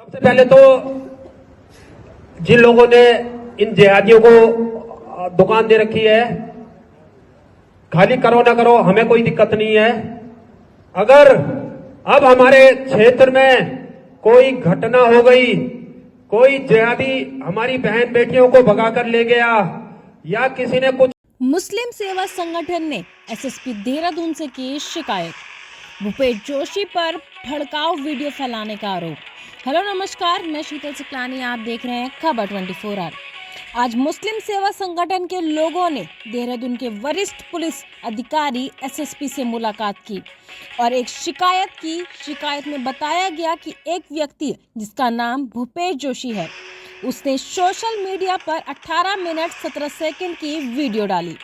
सबसे पहले तो जिन लोगों ने इन जिहादियों को दुकान दे रखी है, खाली करो ना करो, हमें कोई दिक्कत नहीं है। अगर अब हमारे क्षेत्र में कोई घटना हो गई, कोई जिहादी हमारी बहन बेटियों को भगाकर ले गया या किसी ने कुछ। मुस्लिम सेवा संगठन ने एसएसपी देहरादून से की शिकायत। भूपेश जोशी पर भड़काऊ वीडियो फैलाने का आरोप। हेलो नमस्कार, मैं शीतल सिकलानी, आप देख रहे हैं खबर 24 आवर। आज मुस्लिम सेवा संगठन के लोगों ने देहरादून के वरिष्ठ पुलिस अधिकारी एसएसपी से मुलाकात की और एक शिकायत की। शिकायत में बताया गया कि एक व्यक्ति जिसका नाम भूपेश जोशी है, उसने सोशल मीडिया पर 18 मिनट 17 सेकंड की वीडियो डाली।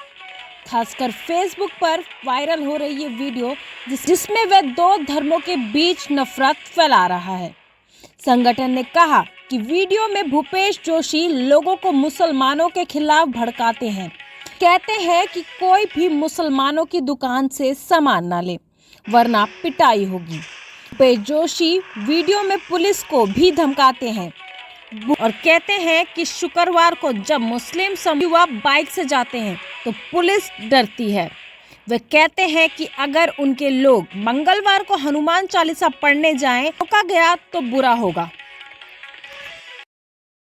खासकर फेसबुक पर वायरल हो रही ये वीडियो जिसमें वह दो धर्मों के बीच नफरत फैला रहा है। संगठन ने कहा कि वीडियो में भूपेश जोशी लोगों को मुसलमानों के खिलाफ भड़काते हैं। कहते हैं कि कोई भी मुसलमानों की दुकान से सामान ना ले वरना पिटाई होगी। भूपेश जोशी वीडियो में पुलिस को भी धमकाते हैं और कहते हैं कि शुक्रवार को जब मुस्लिम युवा बाइक से जाते हैं तो पुलिस डरती है। वे कहते हैं कि अगर उनके लोग मंगलवार को हनुमान चालीसा पढ़ने जाएं, रोका गया तो बुरा होगा।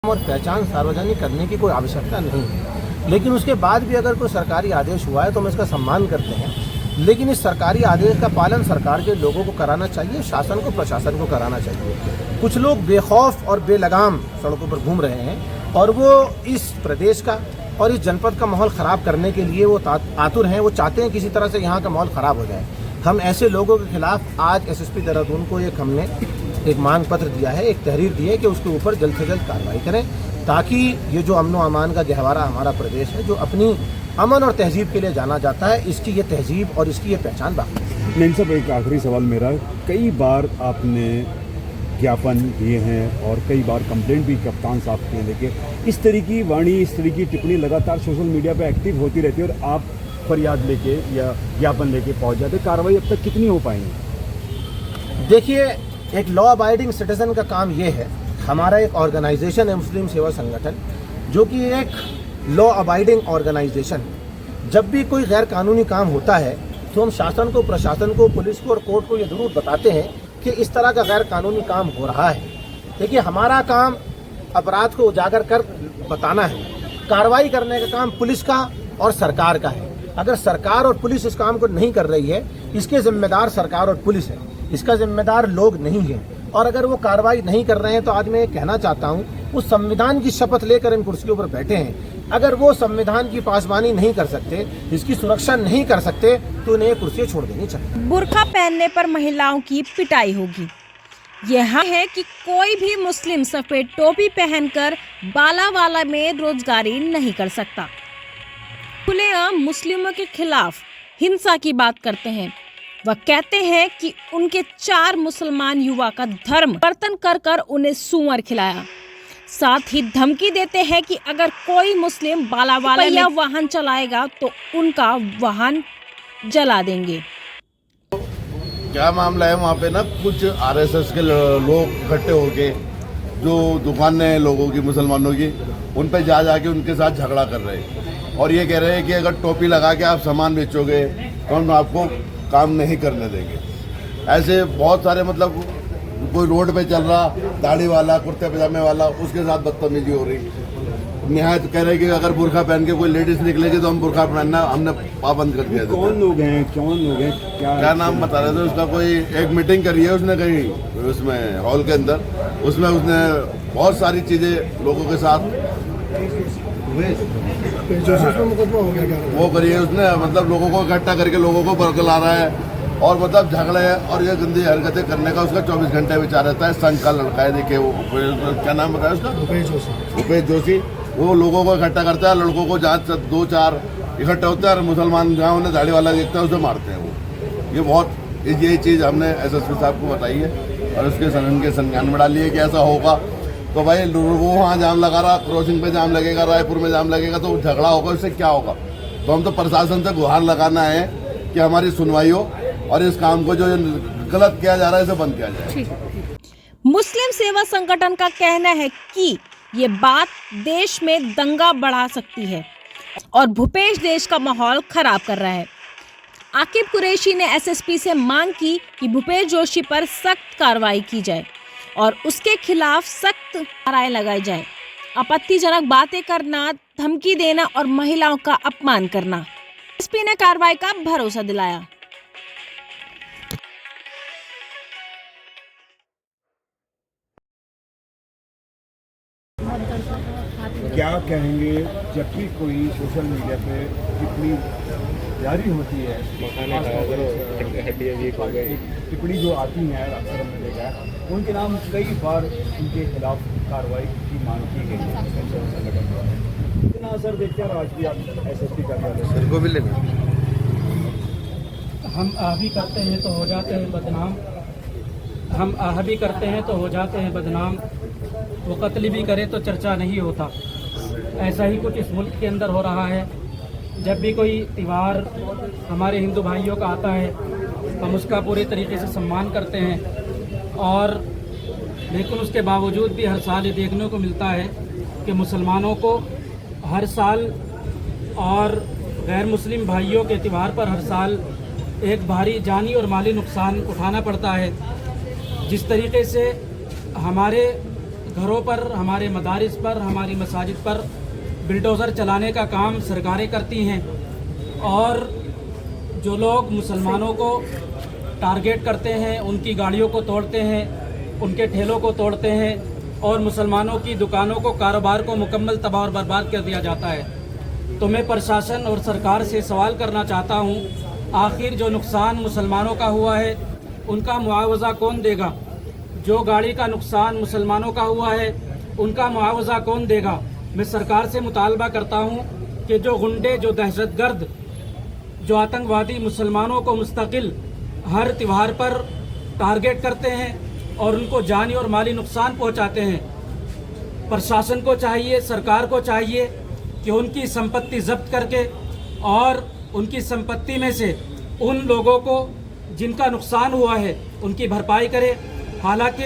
और पहचान सार्वजनिक करने की कोई आवश्यकता नहीं है, लेकिन उसके बाद भी अगर कोई सरकारी आदेश हुआ है तो हम इसका सम्मान करते हैं। लेकिन इस सरकारी आदेश का पालन सरकार के लोगों को कराना चाहिए, शासन को, प्रशासन को कराना चाहिए। कुछ लोग बेखौफ और बेलगाम सड़कों पर घूम रहे हैं और वो इस प्रदेश का और इस जनपद का माहौल ख़राब करने के लिए वो आतुर हैं। वो चाहते हैं किसी तरह से यहाँ का माहौल ख़राब हो जाए। हम ऐसे लोगों के खिलाफ आज एसएसपी देहरादून को हमने एक मांग पत्र दिया है, एक तहरीर दी है कि उसके ऊपर जल्द से जल्द कार्रवाई करें, ताकि ये जो अमन व अमान का गहवारा हमारा प्रदेश है, जो अपनी अमन और तहजीब के लिए जाना जाता है, इसकी ये तहजीब और इसकी ये पहचान बाकी है। नहीं साहब, एक आखिरी सवाल मेरा, कई बार आपने ज्ञापन दिए हैं और कई बार कंप्लेंट भी कप्तान साहब के लेके इस तरह की वाणी, इस तरह की टिप्पणी लगातार सोशल मीडिया पे एक्टिव होती रहती है और आप फरियाद लेके या ज्ञापन लेके पहुंच जाते, कार्रवाई अब तक कितनी हो पाएंगी? देखिए, एक लॉ अबाइडिंग सिटीजन का काम ये है। हमारा एक ऑर्गेनाइजेशन है मुस्लिम सेवा संगठन, जो कि एक लॉ अबाइडिंग ऑर्गेनाइजेशन। जब भी कोई गैर कानूनी काम होता है तो हम शासन को, प्रशासन को, पुलिस को और कोर्ट को ये जरूर बताते हैं कि इस तरह का गैर कानूनी काम हो रहा है। देखिए, हमारा काम अपराध को उजागर कर बताना है, कार्रवाई करने का काम पुलिस का और सरकार का है। अगर सरकार और पुलिस इस काम को नहीं कर रही है, इसके जिम्मेदार सरकार और पुलिस है, इसका जिम्मेदार लोग नहीं है। और अगर वो कार्रवाई नहीं कर रहे हैं तो आज मैं ये कहना चाहता हूँ, उस संविधान की शपथ लेकर इन कुर्सियों पर बैठे हैं, अगर वो संविधान की पासबानी नहीं कर सकते, इसकी सुरक्षा नहीं कर सकते, तो उन्हें कुर्सियाँ छोड़ देनी चाहिए। बुर्का पहनने पर महिलाओं की पिटाई होगी। यह है कि कोई भी मुस्लिम सफेद टोपी पहनकर बालावाला में रोजगारी नहीं कर सकता। खुलेआम मुस्लिमों के खिलाफ हिंसा की बात करते हैं। वह कहते हैं कि उनके 4 मुसलमान युवा का धर्म परिवर्तन कर कर उन्हें सुअर खिलाया। साथ ही धमकी देते हैं कि अगर कोई मुस्लिम बालावाला में वाहन चलाएगा तो उनका वाहन जला देंगे। क्या मामला है, वहाँ पे ना कुछ आरएसएस के लोग इकट्ठे होके जो दुकानें लोगों की, मुसलमानों की, उन पे जा जाके उनके साथ झगड़ा कर रहे हैं और ये कह रहे हैं कि अगर टोपी लगा के आप सामान बेचोगे तो हम आपको काम नहीं करने देंगे। ऐसे बहुत सारे, मतलब कोई रोड पे चल रहा दाढ़ी वाला, कुर्ते पजामे वाला, उसके साथ बदतमीजी हो रही। निहायत कह रहे कि अगर बुर्का पहन के कोई लेडीज निकलेगी तो हम बुर्का पहनना हमने पाबंद कर दिया। कौन लोग हैं, क्या नाम बता रहे थे उसका? कोई एक मीटिंग करी है उसने कहीं उसमें हॉल के अंदर, उसमें उसने बहुत सारी चीजें लोगों के साथ वो करी है उसने, मतलब लोगों को इकट्ठा करके लोगों को बरकला रहा है और मतलब झगड़े और ये गंदी हरकतें करने का उसका 24 घंटे विचार रहता है। संघ का लड़का है, देखिए वो क्या नाम बताया उसका, भूपेश जोशी। वो लोगों को इकट्ठा करता है, लड़कों को जहाँ 2-4 इकट्ठे होते हैं और मुसलमान जहाँ उन्हें दाढ़ी वाला देखता है उसे मारते हैं। वो ये बहुत यही चीज़ हमने एसएसपी साहब को बताई है और उसके संगठन के संज्ञान में डाली है कि ऐसा होगा तो भाई वो वहाँ जाम लगा रहा, क्रॉसिंग पे जाम लगेगा, रायपुर में जाम लगेगा, तो झगड़ा होगा, इससे क्या होगा? तो हम तो प्रशासन से गुहार लगाना है कि हमारी सुनवाई हो और इस काम को जो गलत किया जा रहा है इसे बंद किया जाए। मुस्लिम सेवा संगठन का कहना है कि ये बात देश में दंगा बढ़ा सकती है और भूपेश देश का माहौल खराब कर रहा है। आकिब कुरैशी ने एसएसपी से मांग की कि भूपेश जोशी पर सख्त कार्रवाई की जाए और उसके खिलाफ सख्त नाराएं लगाई जाए। आपत्तिजनक बातें करना, धमकी देना और महिलाओं का अपमान करना। एसपी ने कार्रवाई का भरोसा दिलाया। क्या कहेंगे जब भी कोई सोशल मीडिया पे टिप्पणी जारी होती है, टिप्पणी जो आती है अक्सर हमने देखा है, उनके नाम कई बार उनके खिलाफ कार्रवाई की मांग की गई है संगठन द्वारा। कितना असर देखते हैं आज भी आप एसएसपी कार्यालय? हम आहवी करते हैं तो हो जाते हैं बदनाम, हम आहवी करते हैं तो हो जाते हैं बदनाम, वो कत्ल भी करे तो चर्चा नहीं होता। ऐसा ही कुछ इस मुल्क के अंदर हो रहा है। जब भी कोई त्यौहार हमारे हिंदू भाइयों का आता है, हम उसका पूरे तरीके से सम्मान करते हैं, और लेकिन उसके बावजूद भी हर साल ये देखने को मिलता है कि मुसलमानों को हर साल और गैर मुस्लिम भाइयों के त्यौहार पर हर साल एक भारी जानी और माली नुकसान उठाना पड़ता है। जिस तरीके से हमारे घरों पर, हमारे मदारिस पर, हमारी मसाजिद पर बिल्डोज़र चलाने का काम सरकारें करती हैं, और जो लोग मुसलमानों को टारगेट करते हैं, उनकी गाड़ियों को तोड़ते हैं, उनके ठेलों को तोड़ते हैं, और मुसलमानों की दुकानों को, कारोबार को मुकम्मल तबाह और बर्बाद कर दिया जाता है। तो मैं प्रशासन और सरकार से सवाल करना चाहता हूँ, आखिर जो नुकसान मुसलमानों का हुआ है उनका मुआवजा कौन देगा? जो गाड़ी का नुकसान मुसलमानों का हुआ है उनका मुआवजा कौन देगा? मैं सरकार से मुतालबा करता हूं कि जो गुंडे, जो दहशतगर्द, जो आतंकवादी मुसलमानों को मुस्तकिल हर त्यौहार पर टारगेट करते हैं और उनको जानी और माली नुकसान पहुंचाते हैं, प्रशासन को चाहिए, सरकार को चाहिए कि उनकी संपत्ति जब्त करके और उनकी संपत्ति में से उन लोगों को जिनका नुकसान हुआ है उनकी भरपाई करे। हालांकि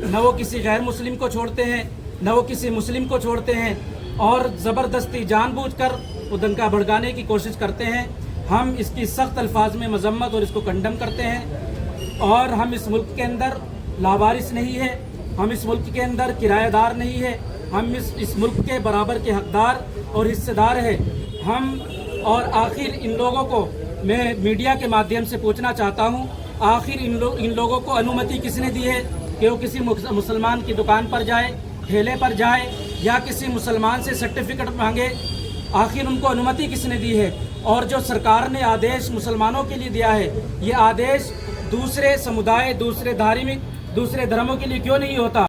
न वो किसी गैर मुस्लिम को छोड़ते हैं, न वो किसी मुस्लिम को छोड़ते हैं, और ज़बरदस्ती जानबूझकर वो दंगा भड़काने की कोशिश करते हैं। हम इसकी सख्त अल्फाज में मजम्मत और इसको कंडम करते हैं। और हम इस मुल्क के अंदर लावारिस नहीं है, हम इस मुल्क के अंदर किराएदार नहीं है, हम इस मुल्क के बराबर के हकदार और हिस्सेदार हैं हम। और आखिर इन लोगों को मैं मीडिया के माध्यम से पूछना चाहता हूँ, आखिर इन लोगों को अनुमति किसने दी है कि वो किसी मुसलमान की दुकान पर जाए, ठेले पर जाए, या किसी मुसलमान से सर्टिफिकेट मांगे? आखिर उनको अनुमति किसने दी है? और जो सरकार ने आदेश मुसलमानों के लिए दिया है, ये आदेश दूसरे समुदाय, दूसरे धार्मिक, दूसरे धर्मों के लिए क्यों नहीं होता?